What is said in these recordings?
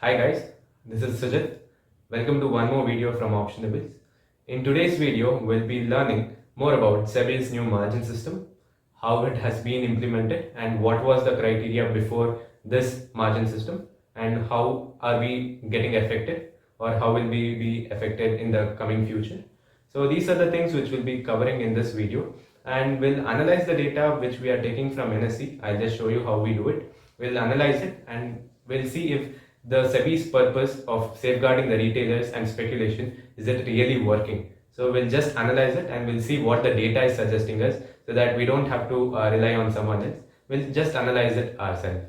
Hi guys, this is Sujit. Welcome to one more video from Optionables. In today's video, we'll be learning more about SEBI's new margin system, how it has been implemented and what was the criteria before this margin system and how are we getting affected or how will we be affected in the coming future. So these are the things which we'll be covering in this video, and we'll analyze the data which we are taking from NSE. I'll just show you how we do it. We'll analyze it and we'll see if the SEBI's purpose of safeguarding the retailers and speculation, is it really working? So we'll just analyze it and we'll see what the data is suggesting us, so that we don't have to rely on someone else. We'll just analyze it ourselves.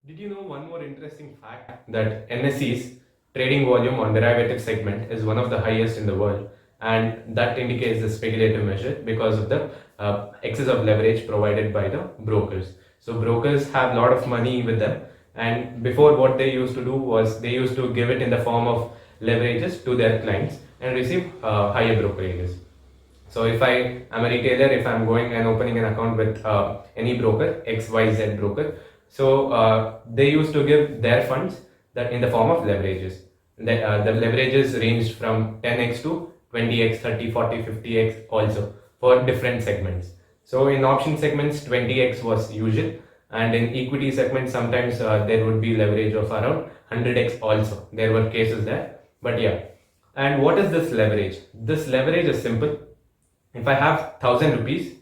Did you know one more interesting fact, that NSE's trading volume on derivative segment is one of the highest in the world, and that indicates the speculative measure because of the excess of leverage provided by the brokers. So brokers have a lot of money with them, and before what they used to do was they used to give it in the form of leverages to their clients and receive higher brokerages. So if I am a retailer, if I'm going and opening an account with any broker, XYZ broker, so they used to give their funds that in the form of leverages. The leverages ranged from 10x to 20x, 30, 40, 50x also for different segments. So in option segments, 20x was usual, and in equity segments, sometimes there would be leverage of around 100x also. There were cases there, but yeah. And what is this leverage? This leverage is simple. If I have 1000 rupees,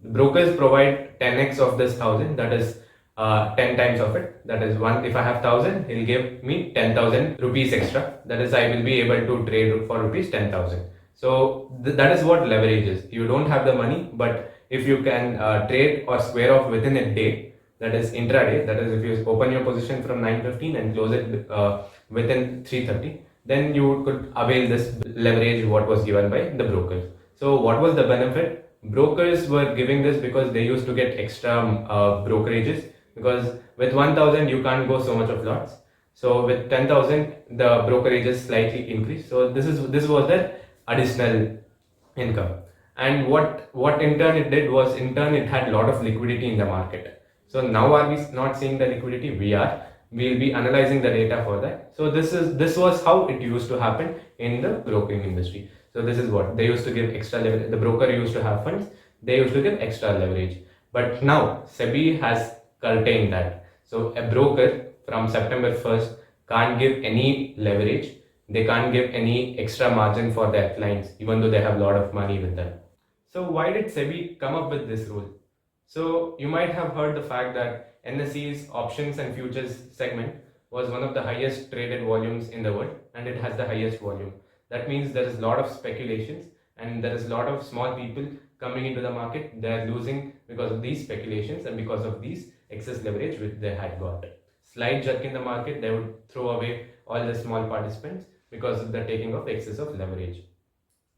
brokers provide 10x of this 1000, that is 10 times of it. That is one. If I have 1000, he'll give me 10,000 rupees extra. That is, I will be able to trade for rupees 10,000. So that is what leverage is. You don't have the money, but if you can trade or square off within a day, that is intraday. That is, if you open your position from 9:15 and close it within 3:30, then you could avail this leverage what was given by the brokers. So what was the benefit? Brokers were giving this because they used to get extra brokerages, because with 1000 you can't go so much of lots. So with 10,000 the brokerages slightly increase. So this was the additional income. And what in turn it did was, in turn it had a lot of liquidity in the market. So now are we not seeing the liquidity? We are. We'll be analyzing the data for that. So this was how it used to happen in the broking industry. So this is what they used to give extra leverage. The broker used to have funds. They used to give extra leverage. But now SEBI has curtailed that. So a broker from September 1st can't give any leverage. They can't give any extra margin for their clients, even though they have a lot of money with them. So why did SEBI come up with this rule? So you might have heard the fact that NSE's options and futures segment was one of the highest traded volumes in the world, and it has the highest volume. That means there is a lot of speculations and there is a lot of small people coming into the market. They are losing because of these speculations and because of these excess leverage which they had got. Slight jerk in the market, they would throw away all the small participants because of the taking of excess of leverage.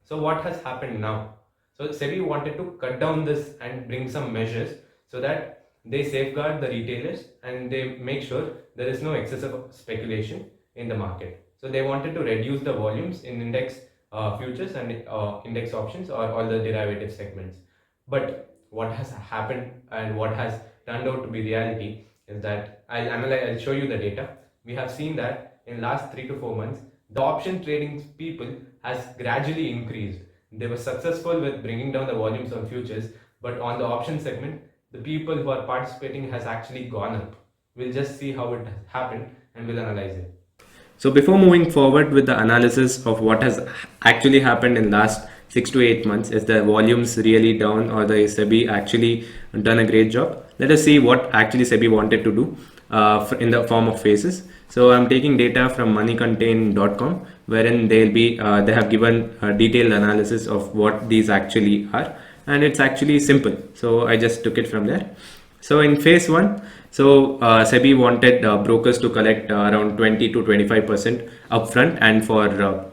So what has happened now? So SEBI wanted to cut down this and bring some measures so that they safeguard the retailers and they make sure there is no excessive speculation in the market. So they wanted to reduce the volumes in index futures and index options or all the derivative segments. But what has happened and what has turned out to be reality is that I'll show you the data. We have seen that in last 3 to 4 months, the option trading people has gradually increased. They were successful with bringing down the volumes on futures, but on the option segment, the people who are participating has actually gone up. We'll just see how it happened and we'll analyze it. So before moving forward with the analysis of what has actually happened in last 6 to 8 months, is the volumes really down or the SEBI actually done a great job? Let us see what actually SEBI wanted to do in the form of phases. So I'm taking data from moneycontain.com, wherein they have given a detailed analysis of what these actually are, and it's actually simple. So I just took it from there. So in phase one, SEBI wanted brokers to collect around 20 to 25% upfront, and for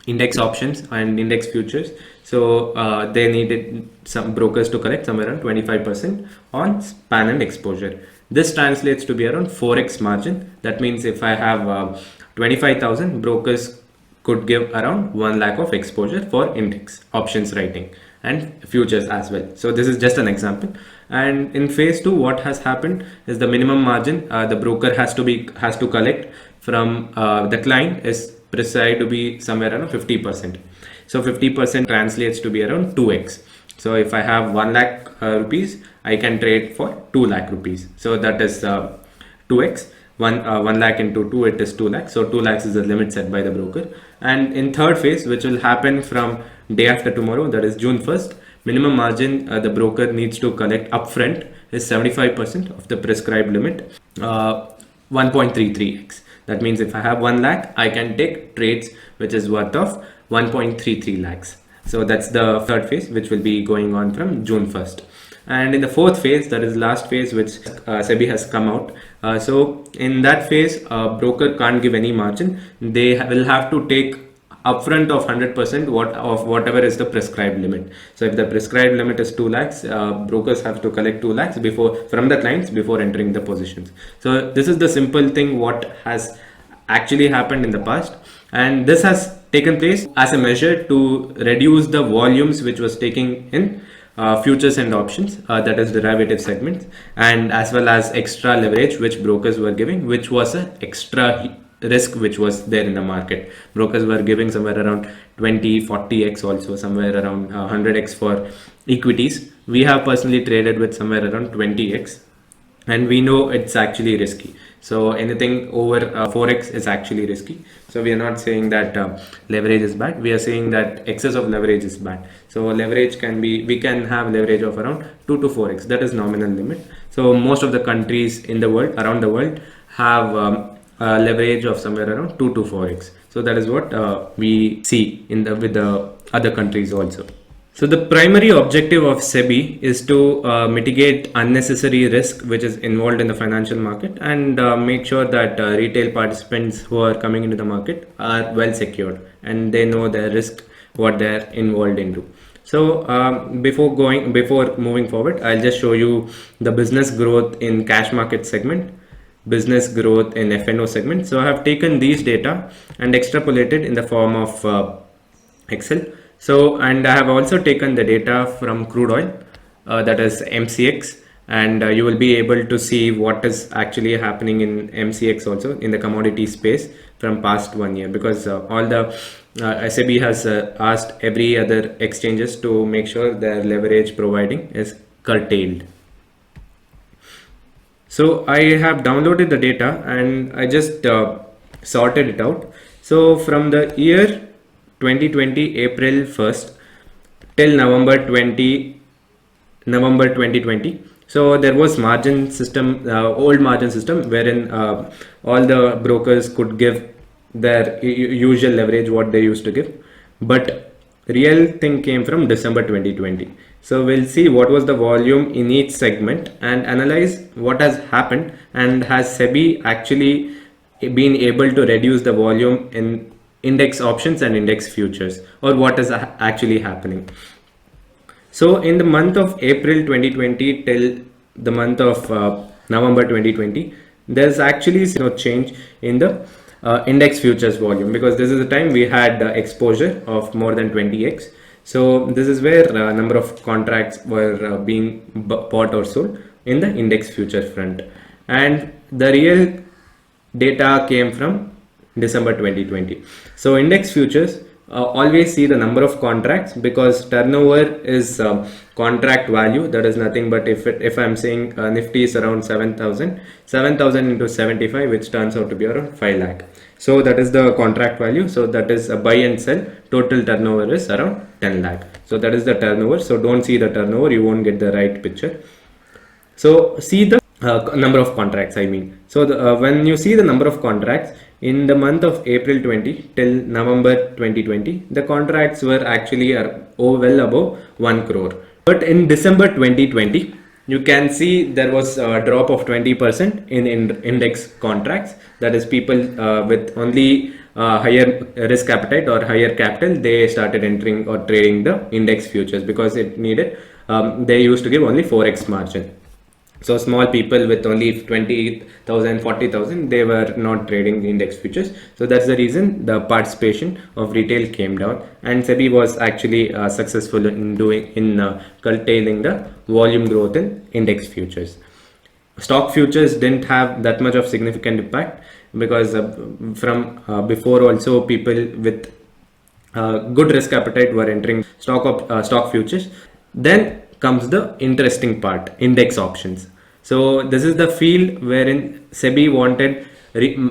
index options and index futures, so they needed some brokers to collect somewhere around 25% on span and exposure. This translates to be around 4x margin. That means if I have 25,000, brokers could give around 1 lakh of exposure for index options writing and futures as well. So this is just an example. And in phase 2, what has happened is the minimum margin the broker has to collect from the client is precisely to be somewhere around 50%. So 50% translates to be around 2x. So if I have 1 lakh rupees, I can trade for 2 lakh rupees. So that is 2x. 1 lakh into 2, it is 2 lakhs. So 2 lakhs is the limit set by the broker. And in third phase, which will happen from day after tomorrow, that is June 1st, minimum margin the broker needs to collect upfront is 75% of the prescribed limit, 1.33x. That means if I have 1 lakh, I can take trades which is worth of 1.33 lakhs. So that's the third phase, which will be going on from June 1st. And in the fourth phase, that is last phase, which SEBI has come out. So in that phase, broker can't give any margin. They will have to take upfront of 100% of whatever is the prescribed limit. So if the prescribed limit is 2 lakhs, brokers have to collect 2 lakhs from the clients before entering the positions. So this is the simple thing what has actually happened in the past, and this has taken place as a measure to reduce the volumes which was taking in futures and options, that is derivative segments, and as well as extra leverage which brokers were giving, which was an extra risk which was there in the market. Brokers were giving somewhere around 20-40x, also somewhere around 100x for equities. We have personally traded with somewhere around 20x, and we know it's actually risky. So anything over 4x is actually risky. So we are not saying that leverage is bad. We are saying that excess of leverage is bad. So leverage can be, we can have leverage of around 2 to 4x. That is nominal limit. So most of the countries in the world, around the world, have leverage of somewhere around 2 to 4x. So that is what we see with the other countries also. So the primary objective of SEBI is to mitigate unnecessary risk which is involved in the financial market, and make sure that retail participants who are coming into the market are well secured and they know the risk what they are involved into. So before moving forward, I'll just show you the business growth in cash market segment, business growth in FNO segment. So I have taken these data and extrapolated in the form of Excel. So, and I have also taken the data from crude oil, that is MCX, and you will be able to see what is actually happening in MCX also in the commodity space from past 1 year, because all the SEBI has asked every other exchanges to make sure their leverage providing is curtailed. So I have downloaded the data and I just sorted it out. So from the year 2020 April 1st till November 2020, so there was margin system, old margin system, wherein all the brokers could give their usual leverage what they used to give, but real thing came from December 2020. So we'll see what was the volume in each segment and analyze what has happened, and has SEBI actually been able to reduce the volume in index options and index futures, or what is actually happening. So in the month of April 2020 till the month of November 2020, there's actually no change in the index futures volume, because this is the time we had exposure of more than 20x. So this is where number of contracts were being bought or sold in the index future front, and the real data came from December 2020. So index futures always see the number of contracts, because turnover is contract value. That is nothing but if I'm saying Nifty is around 7,000 into 75, which turns out to be around 5 lakh. So that is the contract value. So that is a buy and sell. Total turnover is around 10 lakh. So that is the turnover. So don't see the turnover, you won't get the right picture. So see the number of contracts, I mean. So when you see the number of contracts in the month of April 20 till November 2020, the contracts were actually well above 1 crore. But in December 2020, you can see there was a drop of 20% in index contracts. That is, people with only higher risk appetite or higher capital, they started entering or trading the index futures, because it needed, they used to give only 4x margin. So small people with only 20,000, 40,000, they were not trading index futures. So that's the reason the participation of retail came down, and SEBI was actually successful in curtailing the volume growth in index futures. Stock futures didn't have that much of significant impact because from before also people with good risk appetite were entering stock futures. Then comes the interesting part, index options. So this is the field wherein SEBI wanted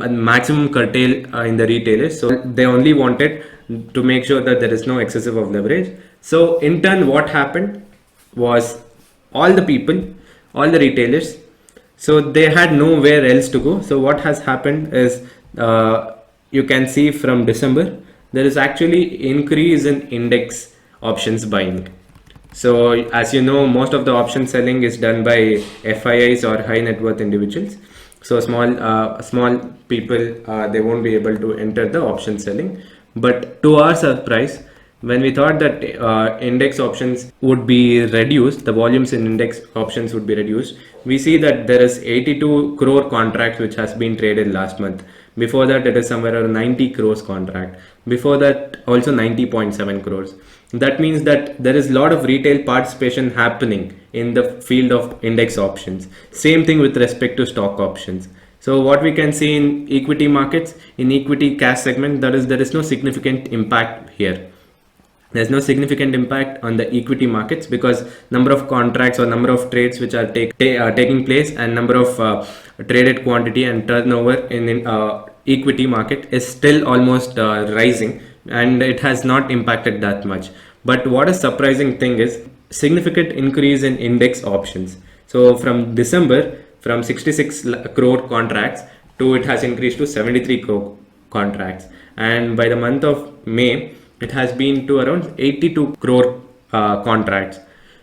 maximum curtail in the retailers. So they only wanted to make sure that there is no excessive of leverage. So in turn, what happened was all the people, all the retailers, so they had nowhere else to go. So what has happened is you can see from December there is actually increase in index options buying. So as you know, most of the option selling is done by FIIs or high net worth individuals. So small people, they won't be able to enter the option selling. But to our surprise, when we thought that index options would be reduced, the volumes in index options would be reduced, we see that there is 82 crore contracts which has been traded last month. Before that, it is somewhere around 90 crores contract. Before that, also 90.7 crores. That means that there is a lot of retail participation happening in the field of index options. Same thing with respect to stock options. So what we can see in equity markets, in equity cash segment, that is there is no significant impact here. There's no significant impact on the equity markets because number of contracts or number of trades which are taking place and number of traded quantity and turnover in equity market is still almost rising, and it has not impacted that much. But what is surprising thing is significant increase in index options. So from December, from 66 crore contracts to it has increased to 73 crore contracts, and by the month of May it has been to around 82 crore contracts.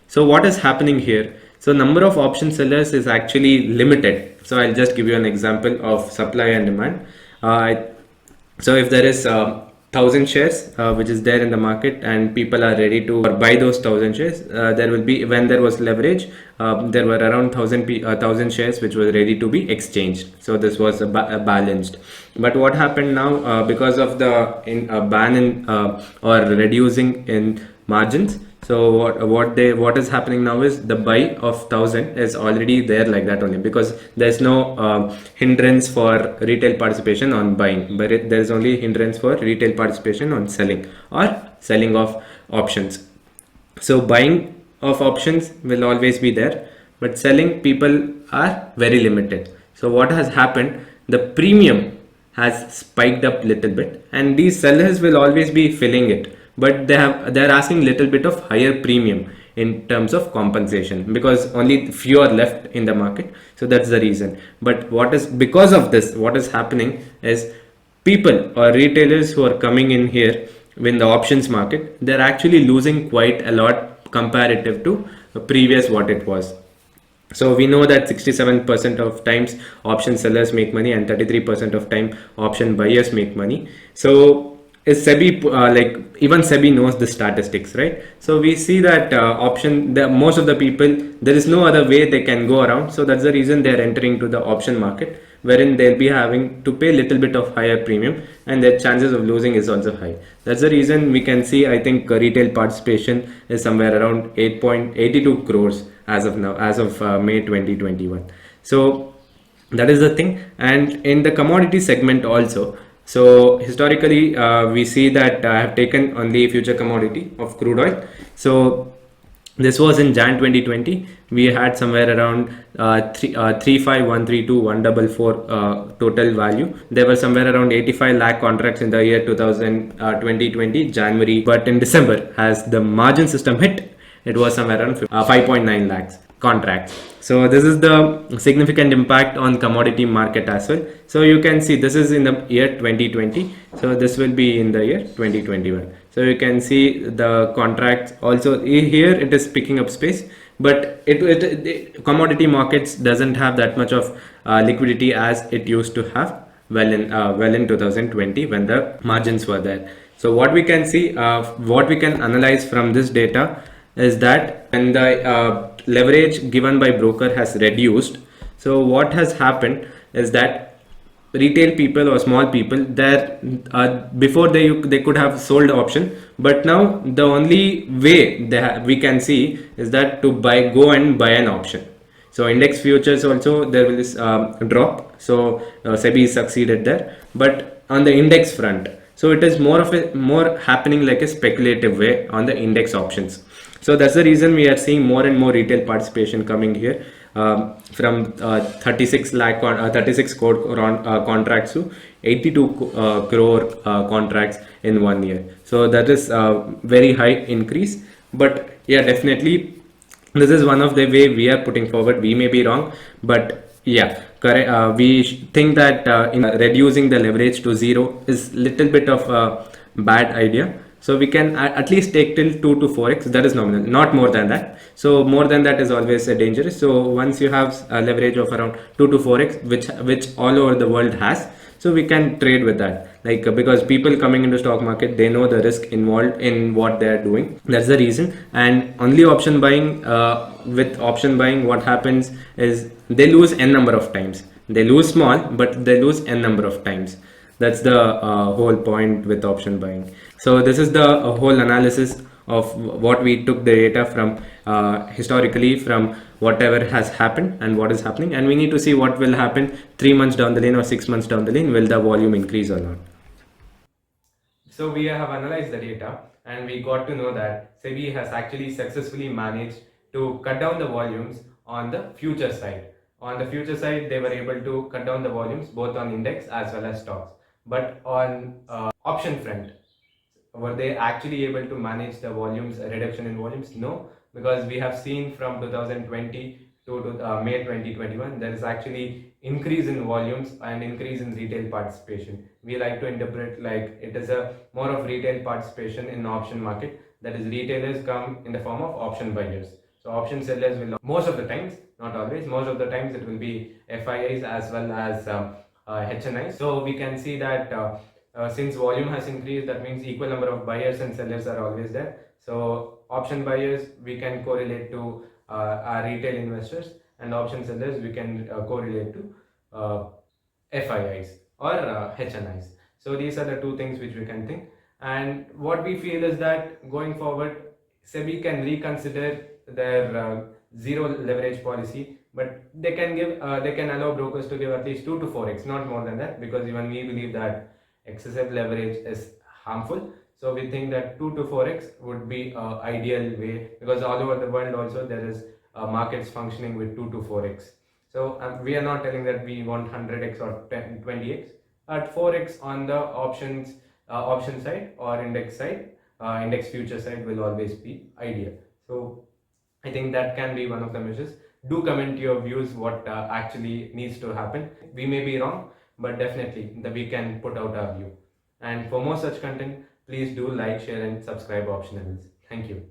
So what is happening here? So number of option sellers is actually limited. So I'll just give you an example of supply and demand. So if there is 1,000 shares which is there in the market and people are ready to buy those 1,000 shares, there will be, when there was leverage, there were around 1,000 shares which were ready to be exchanged. So this was balanced. But what happened now, because of the ban in or reducing in margins, so what is happening now is the buy of 1,000 is already there like that only, because there's no hindrance for retail participation on buying, but there is only hindrance for retail participation on selling or selling of options. So buying of options will always be there, but selling people are very limited. So what has happened, the premium has spiked up little bit, and these sellers will always be filling it, but they're asking little bit of higher premium in terms of compensation because only few are left in the market. So that's the reason. But what is, because of this, what is happening is people or retailers who are coming in here in the options market, they're actually losing quite a lot comparative to previous what it was. So we know that 67% of times option sellers make money and 33% of time option buyers make money. So is SEBI like, even SEBI knows the statistics, right? So we see that most of the people, there is no other way they can go around. So that's the reason they're entering to the option market, wherein they'll be having to pay a little bit of higher premium and their chances of losing is also high. That's the reason we can see, I think retail participation is somewhere around 8.82 crores as of now, as of May 2021. So that is the thing. And in the commodity segment also, so historically we see that I have taken only future commodity of crude oil. So this was in Jan 2020. We had somewhere around 35,132,144 total value. There were somewhere around 85 lakh contracts in the year 2020 January, but in December, as the margin system hit, it was somewhere around 5.9 lakhs contracts. So this is the significant impact on commodity market as well. So you can see this is in the year 2020. So this will be in the year 2021. So you can see the contracts also here, it is picking up space, but commodity markets doesn't have that much of liquidity as it used to have well in 2020 when the margins were there. So what we can see, what we can analyze from this data is that when the leverage given by broker has reduced. So what has happened is that retail people or small people there, before they could have sold option, but now the only way we can see is that to go and buy an option. So index futures also there will is drop. So SEBI succeeded there, but on the index front, so it is more happening like a speculative way on the index options. So that's the reason we are seeing more and more retail participation coming here, from 36 lakh 36 crore contracts to 82 crore contracts in 1 year. So that is a very high increase. But yeah, definitely this is one of the way we are putting forward. We may be wrong, but yeah, correct. We think that in reducing the leverage to zero is little bit of a bad idea. So we can at least take till 2 to 4x. That is nominal, not more than that. So more than that is always dangerous. So once you have a leverage of around 2 to 4x, which all over the world has, so we can trade with that, like because people coming into stock market, they know the risk involved in what they are doing. That's the reason. And only option buying, with option buying what happens is they lose n number of times. They lose small, but they lose n number of times. That's the whole point with option buying. So this is the whole analysis of what we took the data from, historically, from whatever has happened and what is happening, and we need to see what will happen 3 months down the lane or 6 months down the lane. Will the volume increase or not? So we have analyzed the data and we got to know that SEBI has actually successfully managed to cut down the volumes on the future side. On the future side, they were able to cut down the volumes both on index as well as stocks. But on option front, were they actually able to manage the volumes, reduction in volumes? No, because we have seen from 2020 to May 2021, there is actually increase in volumes and increase in retail participation. We like to interpret like it is a more of retail participation in option market. That is, retailers come in the form of option buyers. So option sellers will, most of the times, not always, most of the times it will be FIIs as well as HNIs. So we can see that since volume has increased, that means equal number of buyers and sellers are always there. So option buyers we can correlate to our retail investors, and option sellers we can correlate to FIIs or HNIs. So these are the two things which we can think. And what we feel is that going forward, SEBI can reconsider their zero leverage policy, but they can allow brokers to give at least 2 to 4x, not more than that, because even we believe that excessive leverage is harmful. So we think that 2 to 4x would be an ideal way, because all over the world also there is markets functioning with 2 to 4x. So we are not telling that we want 100x or 20x, at 4x on the options option side or index side, index future side will always be ideal. So I think that can be one of the measures. Do comment your views what actually needs to happen. We may be wrong, but definitely we can put out our view. And for more such content, please do like, share and subscribe Optionables. Thank you.